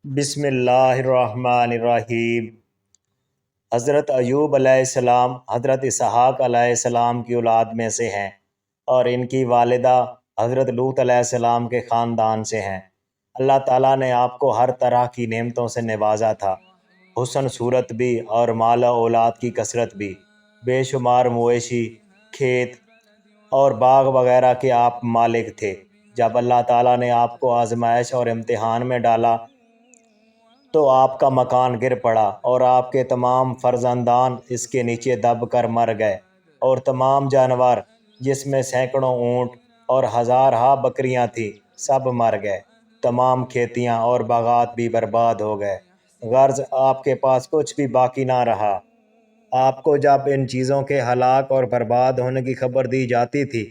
بسم اللہ الرحمن الرحیم۔ حضرت ایوب علیہ السلام حضرت اسحاق علیہ السلام کی اولاد میں سے ہیں اور ان کی والدہ حضرت لوط علیہ السلام کے خاندان سے ہیں۔ اللہ تعالیٰ نے آپ کو ہر طرح کی نعمتوں سے نوازا تھا، حسن صورت بھی اور مال و اولاد کی کثرت بھی، بے شمار مویشی، کھیت اور باغ وغیرہ کے آپ مالک تھے۔ جب اللہ تعالیٰ نے آپ کو آزمائش اور امتحان میں ڈالا تو آپ کا مکان گر پڑا اور آپ کے تمام فرزندان اس کے نیچے دب کر مر گئے، اور تمام جانور جس میں سینکڑوں اونٹ اور ہزارہا بکریاں تھیں سب مر گئے۔ تمام کھیتیاں اور باغات بھی برباد ہو گئے، غرض آپ کے پاس کچھ بھی باقی نہ رہا۔ آپ کو جب ان چیزوں کے ہلاک اور برباد ہونے کی خبر دی جاتی تھی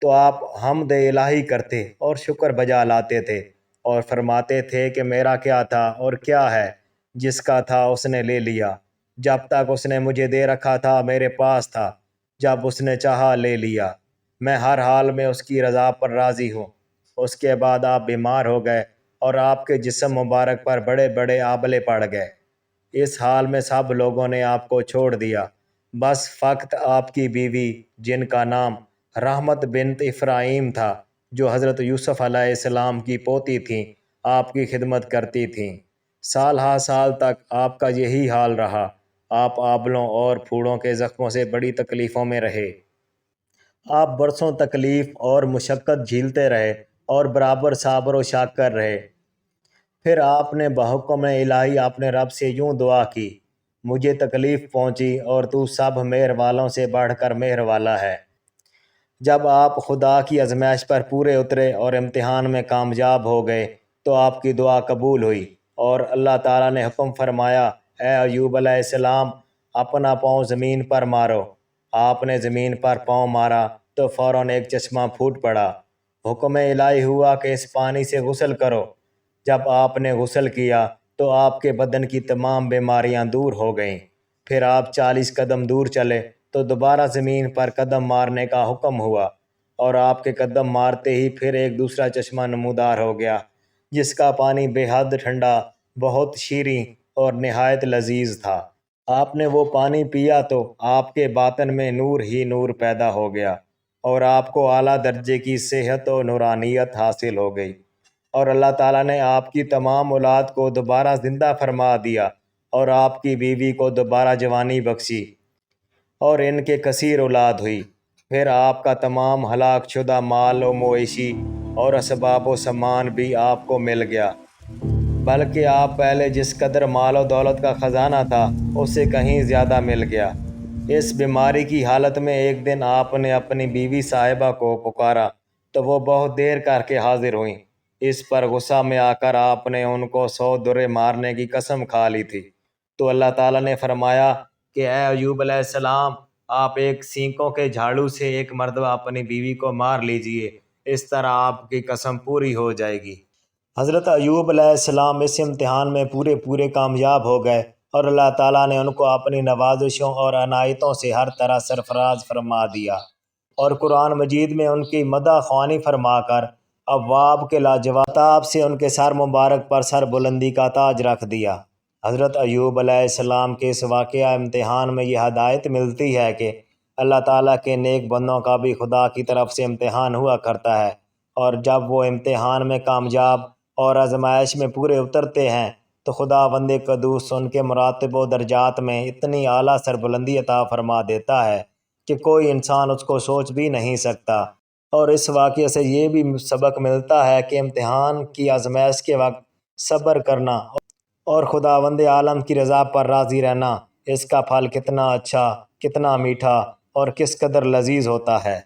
تو آپ حمد الہی کرتے اور شکر بجا لاتے تھے اور فرماتے تھے کہ میرا کیا تھا اور کیا ہے، جس کا تھا اس نے لے لیا۔ جب تک اس نے مجھے دے رکھا تھا میرے پاس تھا، جب اس نے چاہا لے لیا۔ میں ہر حال میں اس کی رضا پر راضی ہوں۔ اس کے بعد آپ بیمار ہو گئے اور آپ کے جسم مبارک پر بڑے بڑے آبلے پڑ گئے۔ اس حال میں سب لوگوں نے آپ کو چھوڑ دیا، بس فقط آپ کی بیوی جن کا نام رحمت بنت افراہیم تھا، جو حضرت یوسف علیہ السلام کی پوتی تھیں، آپ کی خدمت کرتی تھیں۔ سال ہا سال تک آپ کا یہی حال رہا۔ آپ آبلوں اور پھوڑوں کے زخموں سے بڑی تکلیفوں میں رہے۔ آپ برسوں تکلیف اور مشقت جھیلتے رہے اور برابر صبر و شاکر رہے۔ پھر آپ نے بحکم الہی اپنے رب سے یوں دعا کی، مجھے تکلیف پہنچی اور تو سب مہر والوں سے بڑھ کر مہر والا ہے۔ جب آپ خدا کی آزمائش پر پورے اترے اور امتحان میں کامیاب ہو گئے تو آپ کی دعا قبول ہوئی اور اللہ تعالیٰ نے حکم فرمایا، اے ایوب علیہ السلام اپنا پاؤں زمین پر مارو۔ آپ نے زمین پر پاؤں مارا تو فوراً ایک چشمہ پھوٹ پڑا۔ حکم الہی ہوا کہ اس پانی سے غسل کرو۔ جب آپ نے غسل کیا تو آپ کے بدن کی تمام بیماریاں دور ہو گئیں۔ پھر آپ 40 قدم دور چلے تو دوبارہ زمین پر قدم مارنے کا حکم ہوا، اور آپ کے قدم مارتے ہی پھر ایک دوسرا چشمہ نمودار ہو گیا، جس کا پانی بے حد ٹھنڈا، بہت شیریں اور نہایت لذیذ تھا۔ آپ نے وہ پانی پیا تو آپ کے باطن میں نور ہی نور پیدا ہو گیا اور آپ کو اعلیٰ درجے کی صحت و نورانیت حاصل ہو گئی، اور اللہ تعالیٰ نے آپ کی تمام اولاد کو دوبارہ زندہ فرما دیا اور آپ کی بیوی کو دوبارہ جوانی بخشی اور ان کے کثیر اولاد ہوئی۔ پھر آپ کا تمام ہلاک شدہ مال و مویشی اور اسباب و سامان بھی آپ کو مل گیا، بلکہ آپ پہلے جس قدر مال و دولت کا خزانہ تھا اس سے کہیں زیادہ مل گیا۔ اس بیماری کی حالت میں ایک دن آپ نے اپنی بیوی صاحبہ کو پکارا تو وہ بہت دیر کر کے حاضر ہوئیں۔ اس پر غصہ میں آ کر آپ نے ان کو 100 درے مارنے کی قسم کھا لی تھی۔ تو اللہ تعالیٰ نے فرمایا کہ اے ایوب علیہ السلام آپ ایک سینکوں کے جھاڑو سے ایک مرتبہ اپنی بیوی کو مار لیجئے، اس طرح آپ کی قسم پوری ہو جائے گی۔ حضرت ایوب علیہ السلام اس امتحان میں پورے کامیاب ہو گئے اور اللہ تعالیٰ نے ان کو اپنی نوازشوں اور عنایتوں سے ہر طرح سرفراز فرما دیا، اور قرآن مجید میں ان کی مدح خوانی فرما کر اواب کے لاجواب سے ان کے سر مبارک پر سر بلندی کا تاج رکھ دیا۔ حضرت ایوب علیہ السلام کے اس واقعہ امتحان میں یہ ہدایت ملتی ہے کہ اللہ تعالیٰ کے نیک بندوں کا بھی خدا کی طرف سے امتحان ہوا کرتا ہے، اور جب وہ امتحان میں کامیاب اور آزمائش میں پورے اترتے ہیں تو خدا بند قدوس ان کے مراتب و درجات میں اتنی اعلیٰ سربلندی عطا فرما دیتا ہے کہ کوئی انسان اس کو سوچ بھی نہیں سکتا۔ اور اس واقعے سے یہ بھی سبق ملتا ہے کہ امتحان کی آزمائش کے وقت صبر کرنا اور خداوند عالم کی رضا پر راضی رہنا، اس کا پھل کتنا اچھا، کتنا میٹھا اور کس قدر لذیذ ہوتا ہے۔